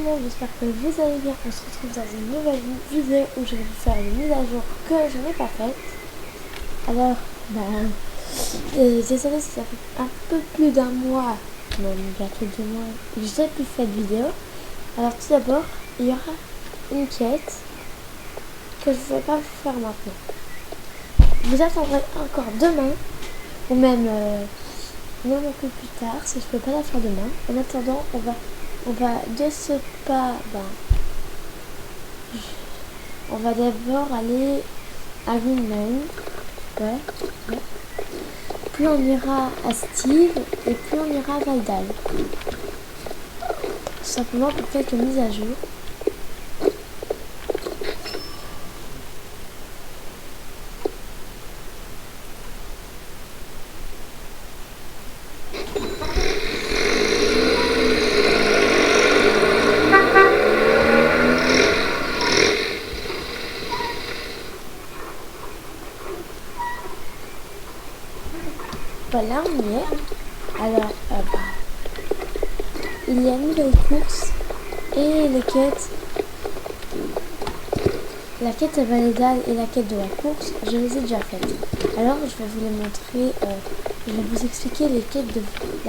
monde, j'espère que vous allez bien. On se retrouve dans une nouvelle vidéo où je vais vous faire une mise à jour que je n'ai pas faite. Alors, désolé si ça fait un peu plus d'un mois, même bientôt 2 mois, que je n'ai plus fait de vidéo. Alors tout d'abord, il y aura une quête que je ne vais pas vous faire maintenant. Vous attendrez encore demain, ou même un peu plus tard, si je peux pas la faire demain. En attendant, on va de ce pas, on va d'abord aller à Greenland. Ouais. Puis on ira à Steve et puis on ira à Valdal. Tout simplement pour quelques mises à jour. Voilà, on y est. Alors, il y a une nouvelle course et les quêtes. La quête à Valdal et la quête de la course, je les ai déjà faites. Alors, je vais vous les montrer. Je vais vous expliquer la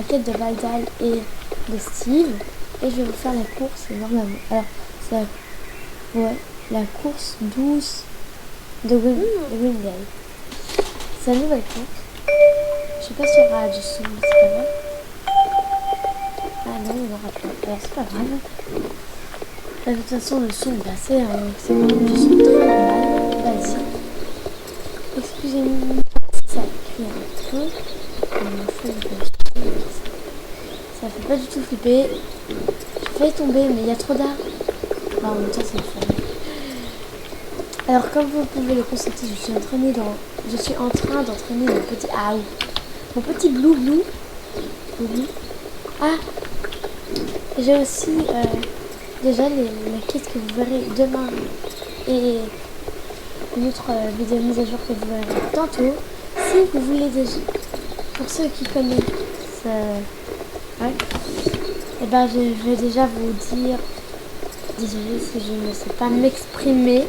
quête de Valdal et de Steve. Et je vais vous faire la course normalement. Alors, c'est la course douce de Greenland. C'est la nouvelle course. Je sais pas s'il y aura du son, mais c'est pas grave. Ah non, il n'y en aura pas. Alors c'est pas grave. De toute façon, le son, c'est quand même du son très normal. Vas-y. Excusez-moi si ça crie un peu. Ça fait pas du tout flipper. J'ai failli tomber, mais il y a trop d'arbres. Enfin, en même temps, c'est fun. Alors, comme vous pouvez le constater, je suis en train d'entraîner mon petit Blue. Ah, j'ai aussi déjà la quête que vous verrez demain et une autre vidéo mise à jour que vous verrez tantôt. Si vous voulez déjà, pour ceux qui connaissent, et je vais déjà vous dire, désolé si je ne sais pas m'exprimer.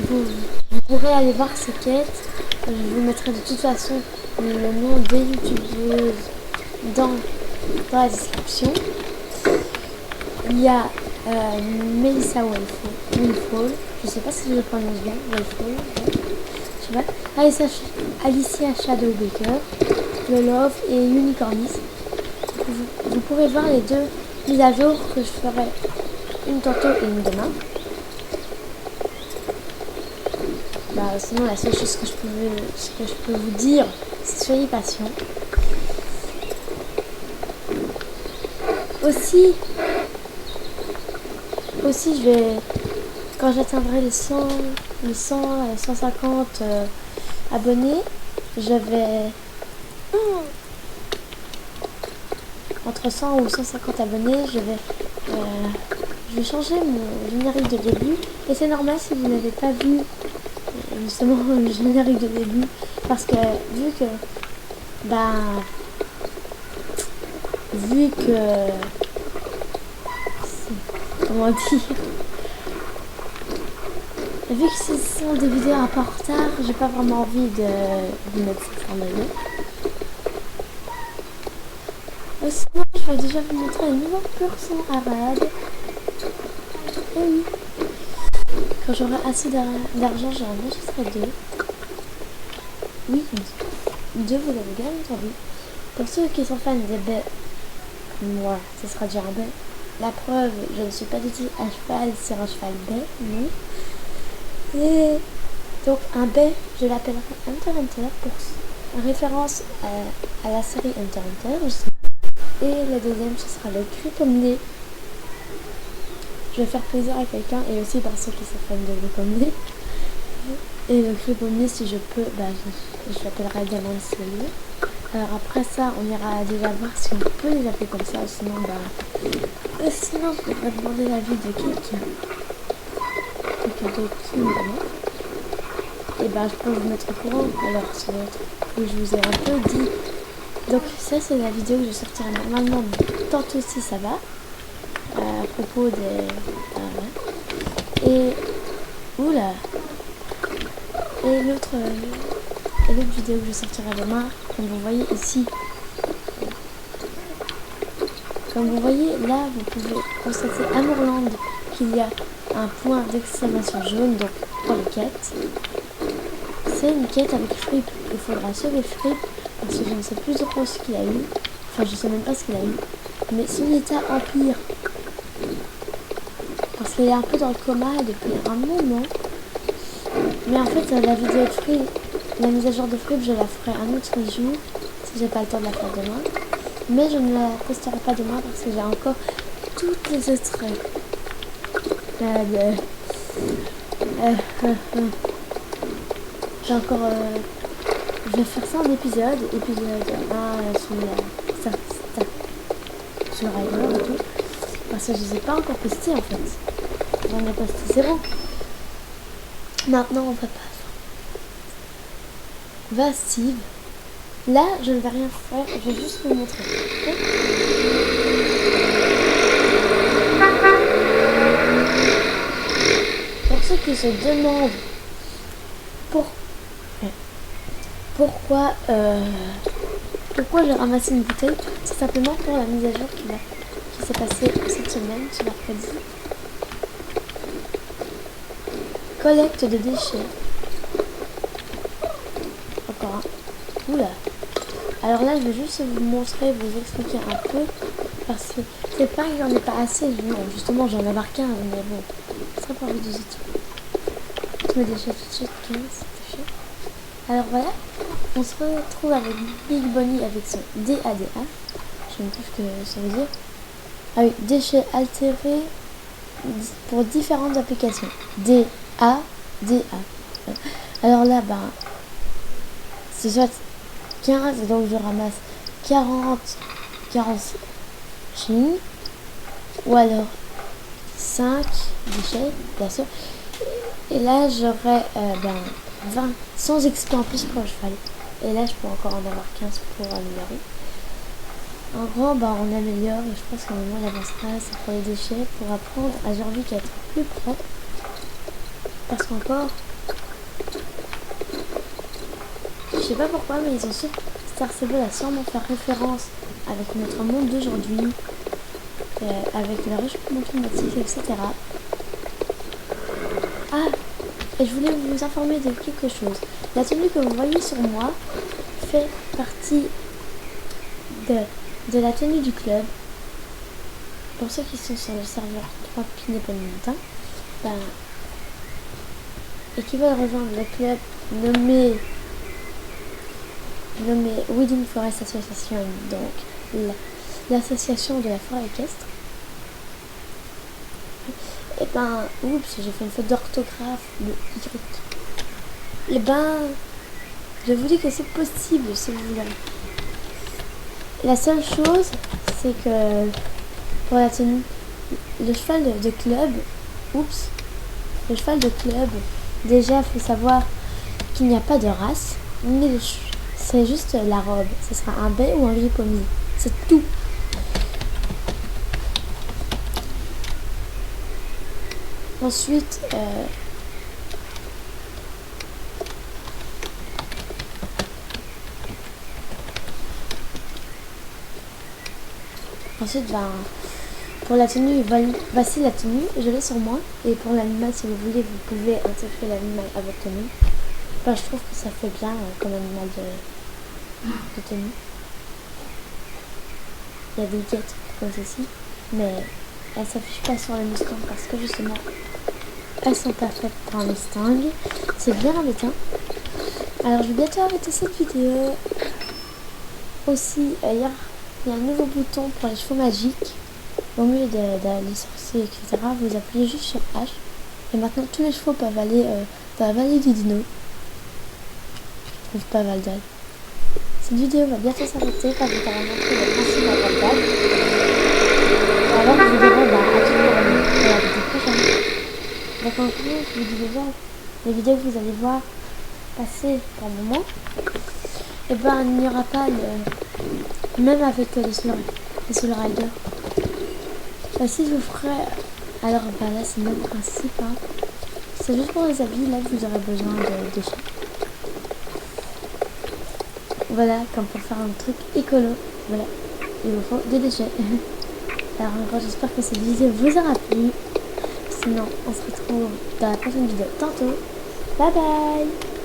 Vous pourrez aller voir ces quêtes. Je vous mettrai de toute façon le nom des youtubeuses dans la description. Il y a Melissa Willfall, je sais pas si je le prononce bien, je sais pas. Alicia Shadowbaker, Le Love et Unicornis. Vous pourrez voir les deux mises à jour que je ferai, une tantôt et une demain. Sinon la seule chose que je peux vous dire, c'est soyez patients. Aussi quand j'atteindrai les 150 abonnés, je vais entre 100 ou 150 abonnés, je vais changer mon générique de début. Et c'est normal si vous n'avez pas vu justement le générique de début, parce que vu que comment dire, vu que ce sont des vidéos un peu en retard, j'ai pas vraiment envie de mettre ça en avant. Sinon, je vais déjà vous montrer une nouvelle version arabe. Et oui, quand j'aurai assez d'argent, j'en enregistrerai 2. Oui, 2, vous l'avez bien entendu. Pour ceux qui sont fans des baies, moi, ce sera déjà un baie. La preuve, je ne suis pas du tout un cheval sur un cheval baie, non. Et donc, un baie, je l'appellerai Hunter x Hunter pour référence à la série Hunter x Hunter aussi. Et la deuxième, ce sera le Gripomné. Je vais faire plaisir à quelqu'un et aussi par ceux qui sont fans de Gripomné. Et le Gripomné, si je peux, je l'appellerai Diamant Slay. Alors après ça, on ira déjà voir si on peut les appeler comme ça, sinon je devrais demander l'avis de quelqu'un d'autre qui me demande. Et je peux vous mettre au courant alors sur l'autre où je vous ai un peu dit. Donc ça c'est la vidéo que je sortirai normalement tantôt si ça va, à propos des... Et... Oula. Et l'autre vidéo que je sortirai demain, comme vous voyez ici. Comme vous voyez là, vous pouvez constater à Moorland qu'il y a un point d'exclamation jaune, donc pour les quêtes. C'est une quête avec Fripp. Il faudra sauver Fripp parce que je ne sais plus trop ce qu'il a eu. Enfin, je sais même pas ce qu'il a eu. Mais son état empire. Parce qu'il est un peu dans le coma depuis un moment. Mais en fait, la vidéo de Fripp, la mise à jour de Fripp, je la ferai un autre jour si j'ai pas le temps de la faire demain. Mais je ne la posterai pas demain parce que j'ai encore toutes les extraits. J'ai encore... je vais faire ça en épisode 1 sur le rider et tout. Parce que je ne les ai pas encore postés en fait. J'en ai posté 0. Maintenant on va pas. Va Steve. Là je ne vais rien faire, je vais juste vous montrer. Okay. Pour ceux qui se demandent pourquoi j'ai ramassé une bouteille, c'est simplement pour la mise à jour qui s'est passée cette semaine, ce mercredi. Collecte de déchets. Encore un. Oula. Alors là, je vais juste vous montrer, vous expliquer un peu, parce que c'est pas que j'en ai pas assez, non, justement j'en ai marqué un, mais bon, ce serait pas envie de tout. Tous mes déchets tout de suite, 15 déchets. Alors voilà, on se retrouve avec Big Bonnie avec son DADA. Je ne sais plus ce que ça veut dire. Ah oui, déchets altérés pour différentes applications. DADA. Alors là, c'est soit 15, donc je ramasse 40 chines, ou alors 5 déchets, bien sûr. Et là, j'aurai 20, 100 XP en plus pour le cheval. Et là, je peux encore en avoir 15 pour améliorer. En gros, on améliore, et je pense qu'à un moment, il avancera, c'est pour les déchets, pour apprendre à Jorvik à être plus propre. Parce qu'encore, je sais pas pourquoi, mais ils ont su Star Stable a sûrement faire référence avec notre monde d'aujourd'hui, avec le réchauffement climatique, etc. Ah, et je voulais vous informer de quelque chose. La tenue que vous voyez sur moi fait partie de la tenue du club. Pour ceux qui sont sur le serveur 3 Pineponnetin, et qui veulent rejoindre le club nommé Within Forest Association, donc l'association de la forêt équestre. Et oups, j'ai fait une faute d'orthographe, le Y. Et je vous dis que c'est possible si vous voulez. La seule chose, c'est que pour la tenue, le cheval de club, le cheval de club, déjà, il faut savoir qu'il n'y a pas de race, mais c'est juste la robe. Ce sera un bai ou un gris pommier. C'est tout. Ensuite, pour la tenue, voici la tenue, je l'ai sur moi. Et pour l'animal, si vous voulez, vous pouvez intégrer l'animal à votre tenue. Je trouve que ça fait bien comme animal de tenue. Il y a des guettes comme ceci, mais elles ne s'affichent pas sur le Mustang parce que justement, elles sont pas faites pour un Mustang. C'est bien embêtant. Alors, je vais bientôt arrêter cette vidéo. Aussi, il y a un nouveau bouton pour les chevaux magiques. Au milieu des sorciers, etc., vous appuyez juste sur H. Et maintenant, tous les chevaux peuvent aller dans la vallée du dino. Je trouve pas Val d'Al. Cette vidéo va bientôt s'arrêter car je vais vous montrer le principe de Val d'Al. Et alors, je vous dirai à tout pour la vidéo prochaine. Donc, en gros, je vous dis déjà, les vidéos que vous allez voir passer pour le moment, et il n'y aura pas même avec le slurry. et sur le rider. Si je vous ferai, alors bah là c'est le même principe, hein. C'est juste pour les habits là que vous aurez besoin de déchets. Voilà, comme pour faire un truc écolo. Voilà, il vous faut des déchets. Alors en gros, j'espère que cette vidéo vous aura plu. Sinon, on se retrouve dans la prochaine vidéo tantôt. Bye bye.